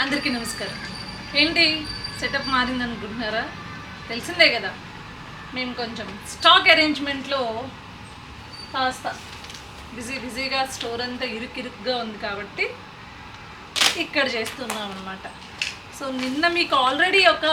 అందరికీ నమస్కారం. ఏంటి సెటప్ మారింది అనుకుంటున్నారా? తెలిసిందే కదా, మేము కొంచెం స్టాక్ అరేంజ్మెంట్లో కాస్త బిజీగా స్టోర్ అంతా ఇరుగ్గా ఉంది కాబట్టి ఇక్కడ చేస్తున్నాం అనమాట. సో నిన్న మీకు ఆల్రెడీ ఒక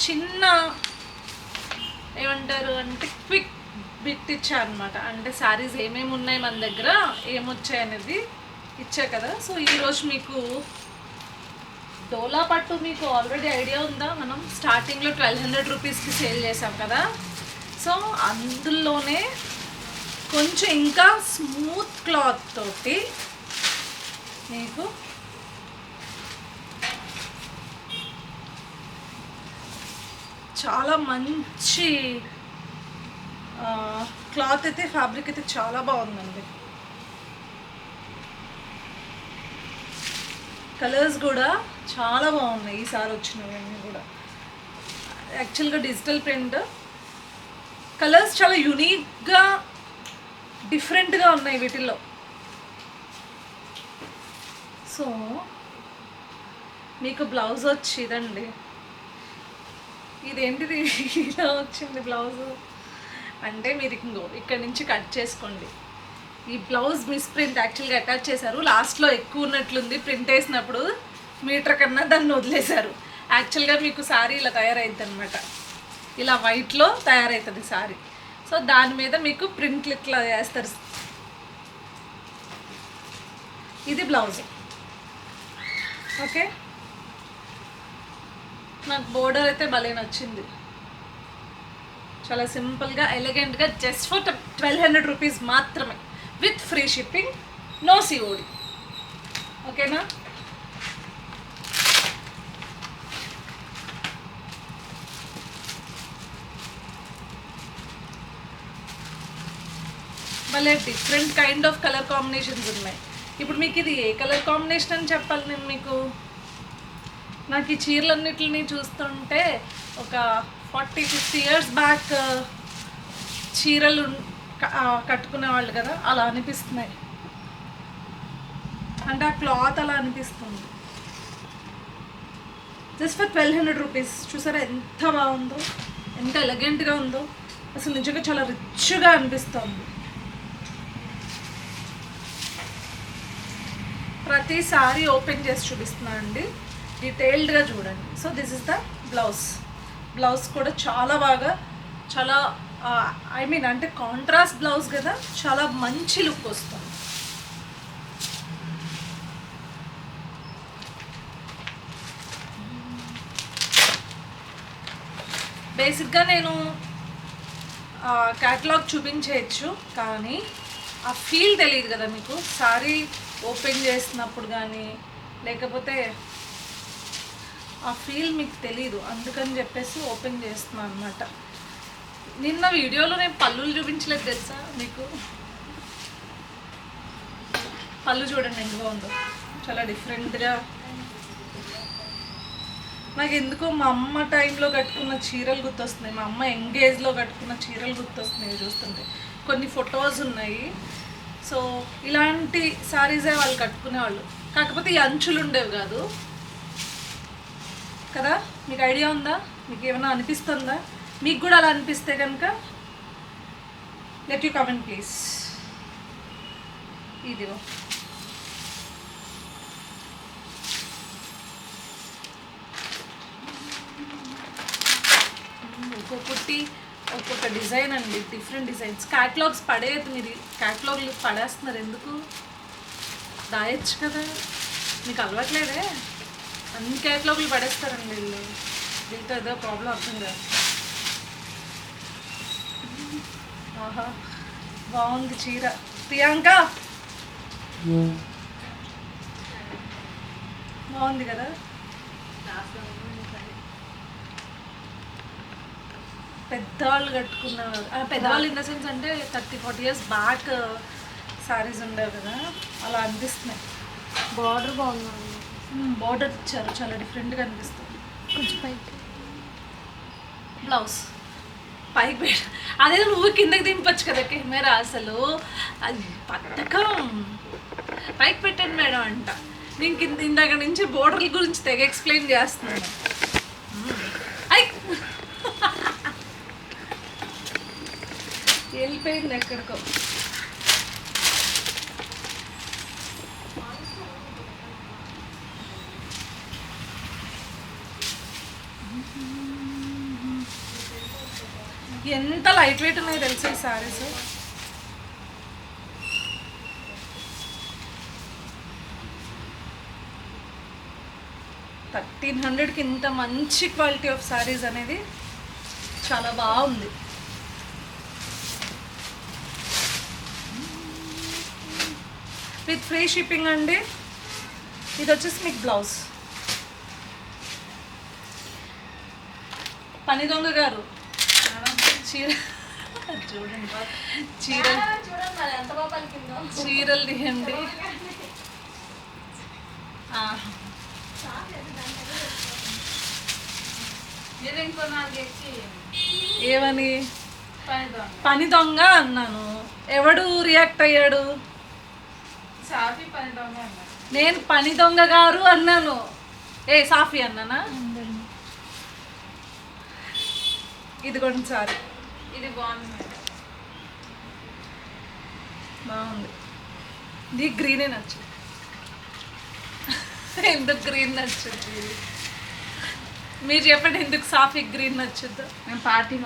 చిన్న ఏమంటారు అంటే క్విక్ బిట్ ఇచ్చా అనమాట. అంటే శారీస్ ఏమేమి ఉన్నాయి మన దగ్గర, ఏమొచ్చాయి అనేది ఇచ్చా కదా. సో ఈరోజు మీకు డోలా పట్టు మీకు ఆల్రెడీ ఐడియా ఉందా? మనం స్టార్టింగ్లో 1200 రూపీస్కి సేల్ చేసాం కదా. సో అందులోనే కొంచెం ఇంకా స్మూత్ క్లాత్ తోటి మీకు చాలా మంచి క్లాత్ అయితే, ఫ్యాబ్రిక్ అయితే చాలా బాగుందండి. కలర్స్ కూడా చాలా బాగున్నాయి ఈసారి వచ్చినవన్నీ కూడా. యాక్చువల్గా డిజిటల్ ప్రింట్ కలర్స్ చాలా యూనిక్గా డిఫరెంట్గా ఉన్నాయి వీటిల్లో. సో మీకు బ్లౌజ్ వచ్చి ఇదండి. ఇదేంటిది ఇలా వచ్చింది బ్లౌజు అంటే మీరు ఇక్కడ నుంచి కట్ చేసుకోండి. ఈ బ్లౌజ్ మిస్ ప్రింట్ యాక్చువల్గా అటాచ్ చేశారు, లాస్ట్లో ఎక్కువ ఉన్నట్లుంది ప్రింట్ వేసినప్పుడు, మీటర్ కన్నా దాన్ని వదిలేశారు. యాక్చువల్గా మీకు శారీ ఇలా తయారైద్ది అనమాట, ఇలా వైట్లో తయారవుతుంది శారీ. సో దాని మీద మీకు ప్రింట్లు ఇట్లా వేస్తారు. ఇది బ్లౌజ్. ఓకే, నాకు బోర్డర్ అయితే భలే నచ్చింది. చాలా సింపుల్గా ఎలిగెంట్గా జస్ట్ ఫర్ 1200 రూపీస్ మాత్రమే, with free shipping, no COD. ఓకేనా? భలే different kind of colour combinations ఉన్నాయి. ఇప్పుడు మీకు ఇది ఏ కలర్ కాంబినేషన్ అని చెప్పాలి నేను మీకు? నాకు ఈ చీరలన్నిటిని చూస్తుంటే ఒక 40-50 ఇయర్స్ బ్యాక్ చీరలు కట్టుకునే వాళ్ళు కదా, అలా అనిపిస్తున్నాయి. అంటే ఆ క్లాత్ అలా అనిపిస్తుంది. Just for 1200 rupees. చూసారా ఎంత బాగుందో, ఎంత ఎలిగెంట్గా ఉందో, అసలు నిజంగా చాలా రిచ్గా అనిపిస్తుంది. ప్రతిసారి ఓపెన్ చేసి చూపిస్తున్నాను అండి, డీటెయిల్డ్గా చూడండి. So this is the blouse. Blouse కూడా చాలా బాగా, చాలా అంటే కాంట్రాస్ట్ బ్లౌజ్ కదా, చాలా మంచి లుక్ వస్తుంది. బేసిక్గా నేను క్యాటలాగ్ చూపించవచ్చు, కానీ ఆ ఫీల్ తెలియదు కదా మీకు సారీ ఓపెన్ చేసినప్పుడు కానీ, లేకపోతే ఆ ఫీల్ మీకు తెలీదు. అందుకని చెప్పేసి ఓపెన్ చేస్తున్నాను అనమాట. నిన్న వీడియోలో నేను పళ్ళులు చూపించలేదు తెలుసా మీకు? పళ్ళు చూడండి ఎంత బాగుందో, చాలా డిఫరెంట్గా. నాకు ఎందుకో మా అమ్మ టైంలో కట్టుకున్న చీరలు గుర్తొస్తున్నాయి, మా అమ్మ ఎంగేజ్లో కట్టుకున్న చీరలు గుర్తొస్తున్నాయి చూస్తుంటే. కొన్ని ఫొటోస్ ఉన్నాయి. సో ఇలాంటి శారీసే వాళ్ళు కట్టుకునేవాళ్ళు, కాకపోతే ఈ అంచులు ఉండేవి కాదు కదా. మీకు ఐడియా ఉందా? మీకు ఏమైనా అనిపిస్తుందా? మీకు కూడా అలా అనిపిస్తే కనుక లెట్ యూ కమెంట్ ప్లీజ్. ఇదిగో ఒక్కొక్క డిజైన్ అండి, డిఫరెంట్ డిజైన్స్. క్యాటలాగ్స్ పడేయద్దు మీరు, క్యాటలాగ్లు పడేస్తున్నారు ఎందుకు? దాయొచ్చు కదా, మీకు అలవట్లేదే. అన్ని క్యాటలాగ్లు పడేస్తారండి వీళ్ళు, వీళ్ళతో ఏదో ప్రాబ్లం అర్థం కాదు. ఆహా బాగుంది చీర. ప్రియాంక బాగుంది కదా. పెద్దవాళ్ళు కట్టుకున్నారు, పెద్దవాళ్ళు ఇన్ ద సెన్స్ అంటే 30-40 ఇయర్స్ బ్యాక్ శారీస్ ఉండేవి కదా, అలా అనిపిస్తున్నాయి. బార్డర్ బాగుంది, బార్డర్ ఇచ్చారు, చాలా డిఫరెంట్గా అనిపిస్తుంది. కొంచెం పైకి బ్లౌజ్ పైకి పెట్ట, అదే నువ్వు కిందకి దింపచ్చు కదా కెమెరా. అసలు అది పథకం. పైకి పెట్టండి మేడం అంట. నేను ఇందాక నుంచి బోర్డర్ల గురించి తెగ ఎక్స్ప్లెయిన్ చేస్తున్నాను. అయ్ వెళ్ళిపోయింది ఎక్కడికో. ఎంత లైట్ వెయిట్ ఉన్నాయో తెలుసా ఈ సారీస్. $1,300కి ఇంత మంచి క్వాలిటీ ఆఫ్ సారీస్ అనేది చాలా బాగుంది. విత్ ఫ్రీ షిప్పింగ్ అండి. ఇది వచ్చేసి మీకు బ్లౌజ్. పని దొంగ గారు చీర చూడండి, చీరలు తీయండి. ఏమని పని దొంగ అన్నాను, ఎవడు రియాక్ట్ అయ్యాడు? నేను పని దొంగ గారు అన్నాను. సాఫీ అన్నానా? ఇదిగోండి సారీ, ఇది బాగుంది. నీ గ్రీనే నచ్చింది. ఎందుకు గ్రీన్ నచ్చింది మీరు చెప్పండి, ఎందుకు సాఫీ గ్రీన్ నచ్చుద్దు? మేము పార్టీ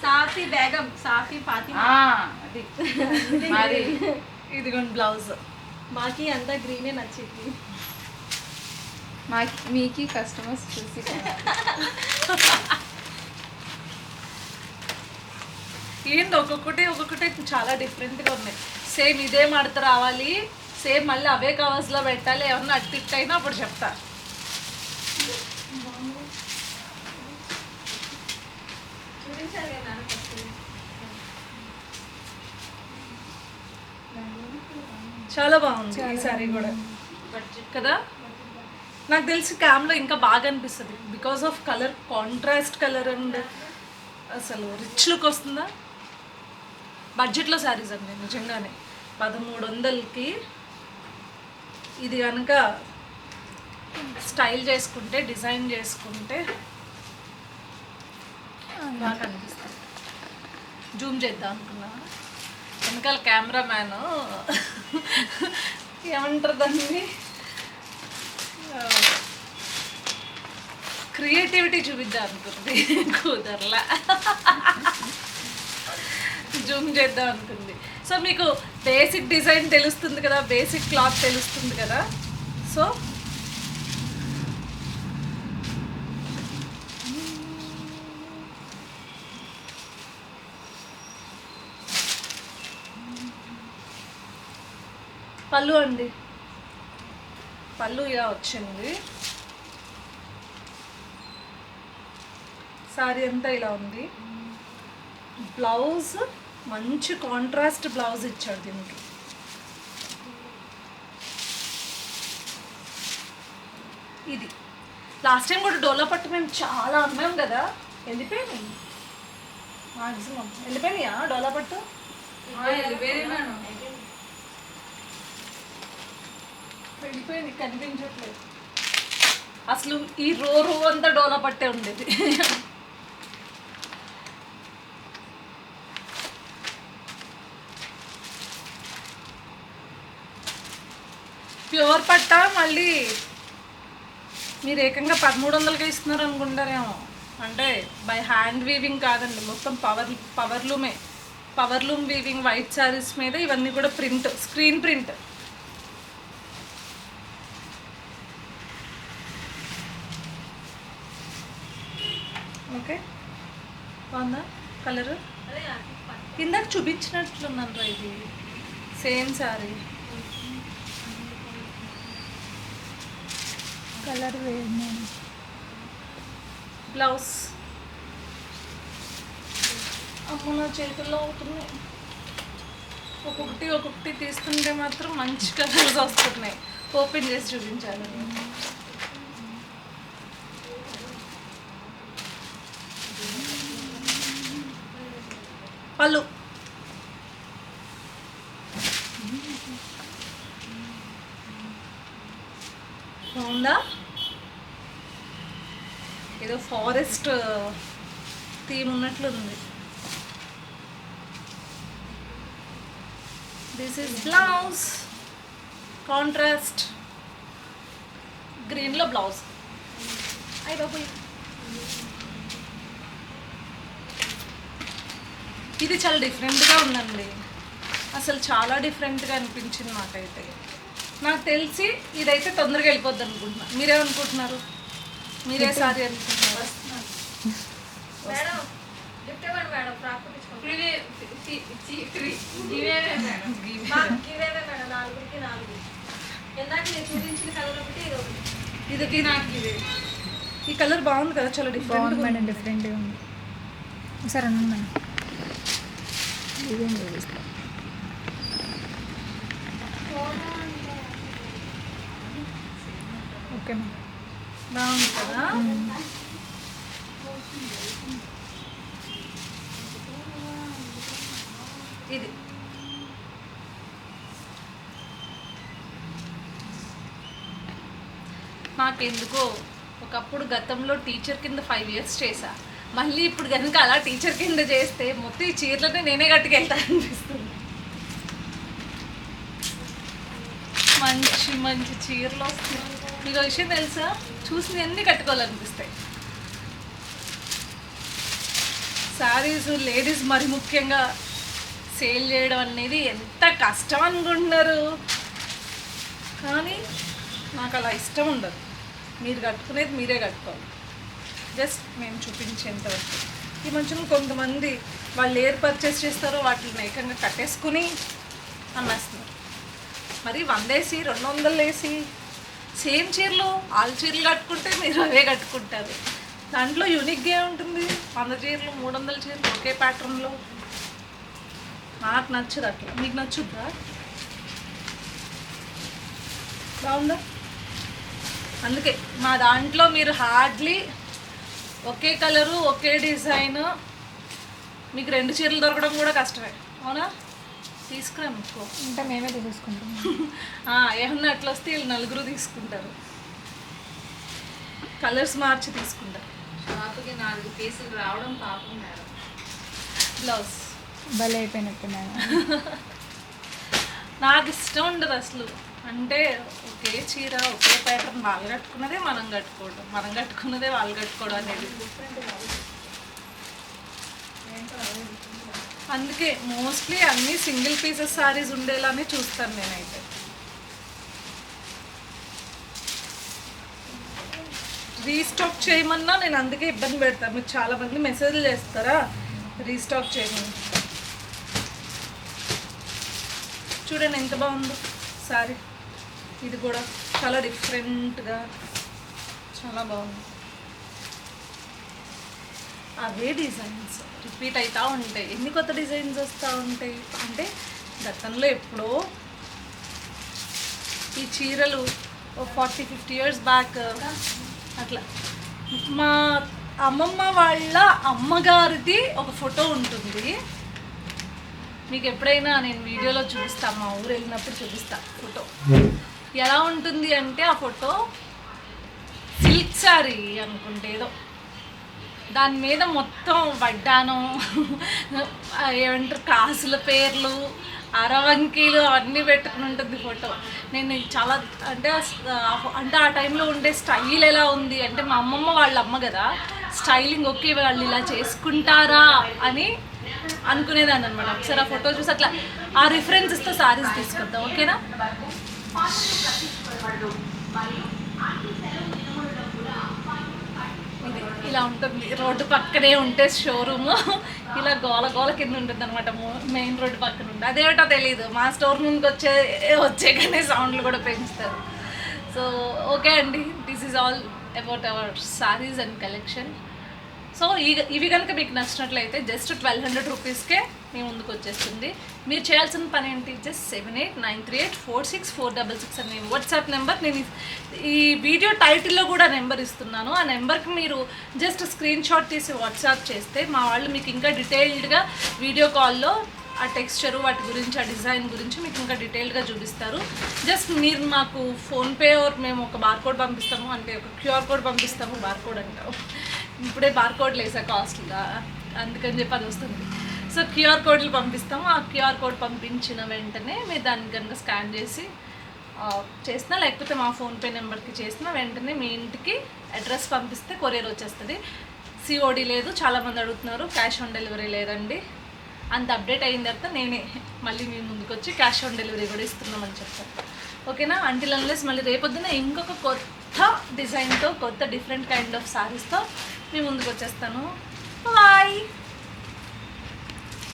సాఫీ బేగం, సాఫీ ఫాతిమా. అది ఇదిగోండి బ్లౌజ్. మాకి అంతా గ్రీనే నచ్చింది. మీకి కస్టమర్స్ చూసి ఏంటి ఒక్కొక్కటి చాలా డిఫరెంట్గా ఉన్నాయి. సేమ్ ఇదే మడత రావాలి, సేమ్ మళ్ళీ అవే కవర్స్లో పెట్టాలి. ఏమన్నా అట్టిట్ అయినా అప్పుడు చెప్తా. చాలా బాగుంది ఈ సారీ కూడా కదా. నాకు తెలిసి క్యామ్లో ఇంకా బాగా అనిపిస్తుంది because of colour, contrast colour and అసలు రిచ్ లుక్ వస్తుందా. బడ్జెట్లో శారీస్ అండి నిజంగానే. 1300కి ఇది కనుక స్టైల్ చేసుకుంటే, డిజైన్ చేసుకుంటే బాగా అనిపిస్తుంది. జూమ్ చేద్దాం అనుకున్నా, వెనకాల కెమెరామ్యాను ఏమంటారు దాన్ని, క్రియేటివిటీ చూపిద్దాం అనుకుంది, కుదరలా. జూమ్ చేద్దాం అనుకుంది. సో మీకు బేసిక్ డిజైన్ తెలుస్తుంది కదా, బేసిక్ క్లాత్ తెలుస్తుంది కదా. సో పళ్ళు అండి, పళ్ళు ఇలా వచ్చింది. సారీ అంతా ఇలా ఉంది. బ్లౌజ్ మంచి కాంట్రాస్ట్ బ్లౌజ్ ఇచ్చాడు దీనికి. ఇది లాస్ట్ టైం కూడా డోలా పట్టు మేము చాలా అమ్మాం కదా. వెళ్ళిపోయినాయి మ్యాక్సిమం, వెళ్ళిపోయినాయా డోలా పట్టు? వెళ్ళిపోయింది, కనిపించట్లేదు అసలు. ఈ రో అంతా డోలా పట్టే ఉండేది. ప్యూర్ పట్ట మళ్ళీ మీరు ఏకంగా 1300కే ఇస్తున్నారు అనుకుంటారేమో. అంటే బై హ్యాండ్ వీవింగ్ కాదండి, మొత్తం power loom weaving white saris మీద ఇవన్నీ కూడా ప్రింట్, స్క్రీన్ ప్రింట్. ఓకే బాగుందా కలర్? ఇందాక చూపించినట్లున్నాను రా, ఇది సేమ్ శారీ కలర్ వేయండి. బ్లౌజ్ అమ్మ నా చేతుల్లో అవుతున్నాయి. ఒక్కొక్కటి తీస్తుంటే మాత్రం మంచి కలర్స్ వస్తున్నాయి. ఓపెన్ చేసి చూపించాలి. పళ్ళు బాగుందా? ఏదో ఫారెస్ట్ థీమ్ ఉన్నట్లుంది. దిస్ ఇస్ బ్లౌజ్, కాంట్రాస్ట్ గ్రీన్లో బ్లౌజ్. అయ్యి బాబోయ్, ఇది చాలా డిఫరెంట్గా ఉందండి. అసలు చాలా డిఫరెంట్గా అనిపించింది నాకైతే. నాకు తెలిసి ఇదైతే తొందరగా వెళ్ళిపోద్ది అనుకుంటున్నా. మీరేమనుకుంటున్నారు? మీరే సారీ అనుకుంటున్నారు? మేడం గిఫ్ట్ ఇవ్వండి మేడం, ఫ్రాక్ కుట్టించుకోండి. ఇవేవే మేడం, 4కి 4. ఇందాక నేను చూపించిన కలర్ ఒకటి, ఇది ఒకటి. ఇది నాకు ఇది ఈ కలర్ బాగుంది కదా, చాలా బాగుంది డిఫరెంట్ మేడం, డిఫరెంట్గా ఉంది. సరే అన్న మేడం, ఇదేం చూపిస్తా. ఓకే మేడం, బాగుంది కదా. ఇది నాకెందుకో ఒకప్పుడు గతంలో టీచర్ కింద 5 years చేశా. మళ్ళీ ఇప్పుడు కనుక అలా టీచర్ కింద చేస్తే మొత్తం ఈ చీరలనే నేనే కట్టుకెళ్తా అనిపిస్తుంది. మంచి మంచి చీరలు వస్తున్నాయి. మీకు ఒక విషయం తెలుసా, చూసి అన్నీ కట్టుకోవాలనిపిస్తాయి. శారీస్ లేడీస్ మరి ముఖ్యంగా సేల్ చేయడం అనేది ఎంత కష్టం అనుకుంటున్నారు, కానీ నాకు అలా ఇష్టం ఉండదు. మీరు కట్టుకునేది మీరే కట్టుకోవాలి. జస్ట్ మేము చూపించేంత వరకు. ఈ మధ్యన కొంతమంది వాళ్ళు ఏర్ పర్చేస్ చేస్తారో వాటిని ఏకంగా కట్టేసుకుని అమ్మేస్తున్నారు. మరి 100 వేసి 200 వేసి సేమ్ చీరలు వాళ్ళ చీరలు కట్టుకుంటే మీరు అవే కట్టుకుంటారు. దాంట్లో యూనిక్గా ఉంటుంది. 100 చీరలు 300 చీరలు ఒకే ప్యాటర్న్లో. నాకు నచ్చదు అట్లా. మీకు నచ్చుద్దా? బాగుందా? అందుకే మా దాంట్లో మీరు హార్డ్లీ ఒకే కలరు ఒకే డిజైన్, మీకు 2 చీరలు దొరకడం కూడా కష్టమే. అవునా? తీసుకురా మీకు ఇంకా మేమే తీసేసుకుంటాం. ఏమన్నా అట్లా వస్తే వీళ్ళు 4 తీసుకుంటారు, కలర్స్ మార్చి తీసుకుంటారు. షాప్కి 4 పీసులు రావడం పాపం మేడం. బ్లౌజ్ భలే అయిపోయినట్టు మేడం. నాకు ఇష్టం ఉండదు అసలు. అంటే ఒకే చీర ఒకే ప్యాటర్న్ వాళ్ళు కట్టుకున్నదే మనం కట్టుకోవడం, మనం కట్టుకున్నదే వాళ్ళు కట్టుకోవడం అనేది. అందుకే మోస్ట్లీ అన్నీ సింగిల్ పీసెస్ సారీస్ ఉండేలానే చూస్తాను నేనైతే. రీస్టాక్ చేయమన్నా నేను అందుకే ఇబ్బంది పెడతాను. మీరు చాలామంది మెసేజ్లు చేస్తారా రీస్టాక్ చేయమని. చూడండి ఎంత బాగుందో సారీ. ఇది కూడా చాలా డిఫరెంట్గా చాలా బాగుంది. అవే డిజైన్స్ రిపీట్ అవుతూ ఉంటాయి. ఎన్ని కొత్త డిజైన్స్ వస్తూ ఉంటాయి అంటే, గతంలో ఎప్పుడో ఈ చీరలు 40-50 years బ్యాక్ అట్లా మా అమ్మమ్మ వాళ్ళ అమ్మగారిది ఒక ఫోటో ఉంటుంది. మీకు ఎప్పుడైనా నేను వీడియోలో చూపిస్తాను, మా ఊరు వెళ్ళినప్పుడు చూపిస్తా ఫోటో. ఎలా ఉంటుంది అంటే, ఆ ఫోటో సిల్క్ శారీ అనుకుంటే ఏదో, దాని మీద మొత్తం వడ్డానం, ఏమంటారు కాసుల పేర్లు, అరవంకీలు అవన్నీ పెట్టుకుని ఉంటుంది ఫోటో. నేను చాలా అంటే ఆ టైంలో ఉండే స్టైల్ ఎలా ఉంది అంటే, మా అమ్మమ్మ వాళ్ళ అమ్మ కదా, స్టైలింగ్ ఓకే వాళ్ళు ఇలా చేసుకుంటారా అని అనుకునేదాన్ని అనమాట. ఒకసారి ఆ ఫోటో చూసి అట్లా ఆ రిఫరెన్సెస్తో సారీస్ తీసుకొద్దాం, ఓకేనా? ఇది ఇలా ఉంటుంది. రోడ్డు పక్కనే ఉంటే షోరూమ్ ఇలా గోల గోల కింద ఉంటుంది అనమాట. మెయిన్ రోడ్డు పక్కన ఉంటుంది. అదేమిటో తెలియదు, మా స్టోర్ ముందుకు వచ్చే కానీ సౌండ్లు కూడా పెంచుతారు. సో ఓకే అండి, this is all about our saris and collection. So ఇవి కనుక మీకు నచ్చినట్లయితే జస్ట్ 1200 రూపీస్కే మీ ముందుకు వచ్చేస్తుంది. మీరు చేయాల్సిన పని ఏంటి, జస్ట్ 7893846466 అనే వాట్సాప్ నెంబర్, నేను ఈ వీడియో టైటిల్లో కూడా నెంబర్ ఇస్తున్నాను. ఆ నెంబర్కి మీరు జస్ట్ స్క్రీన్ షాట్ తీసి వాట్సాప్ చేస్తే మా వాళ్ళు మీకు ఇంకా డీటెయిల్డ్గా వీడియో కాల్లో ఆ టెక్స్చరు వాటి గురించి ఆ డిజైన్ గురించి మీకు ఇంకా డీటెయిల్గా చూపిస్తారు. జస్ట్ మీరు మాకు ఫోన్పే ఆర్ మేము ఒక బార్కోడ్ పంపిస్తాము, అంటే ఒక క్యూఆర్ కోడ్ పంపిస్తాము. బార్కోడ్ అంటాము, ఇప్పుడే బార్కోడ్ లేసా కాస్ట్గా, అందుకని చెప్పి అది వస్తుంది. సో క్యూఆర్ కోడ్లు పంపిస్తాము. ఆ క్యూఆర్ కోడ్ పంపించిన వెంటనే మీరు దాన్ని కనుక స్కాన్ చేసి చేసినా, లేకపోతే మా ఫోన్పే నెంబర్కి చేసినా వెంటనే మీ ఇంటికి అడ్రస్ పంపిస్తే కొరియర్ వచ్చేస్తుంది. సిఓడి లేదు, చాలామంది అడుగుతున్నారు. క్యాష్ ఆన్ డెలివరీ లేదండి. అంత అప్డేట్ అయిన తర్వాత నేనే మళ్ళీ మీ ముందుకు వచ్చి క్యాష్ ఆన్ డెలివరీ కూడా ఇస్తున్నామని చెప్తాను. ఓకేనా? అంటిల్ అన్లెస్ మళ్ళీ రేపొద్దున ఇంకొక కొత్త డిజైన్తో, కొత్త డిఫరెంట్ కైండ్ ఆఫ్ శారీస్తో మీ ముందుకు వచ్చేస్తాను. బాయ్.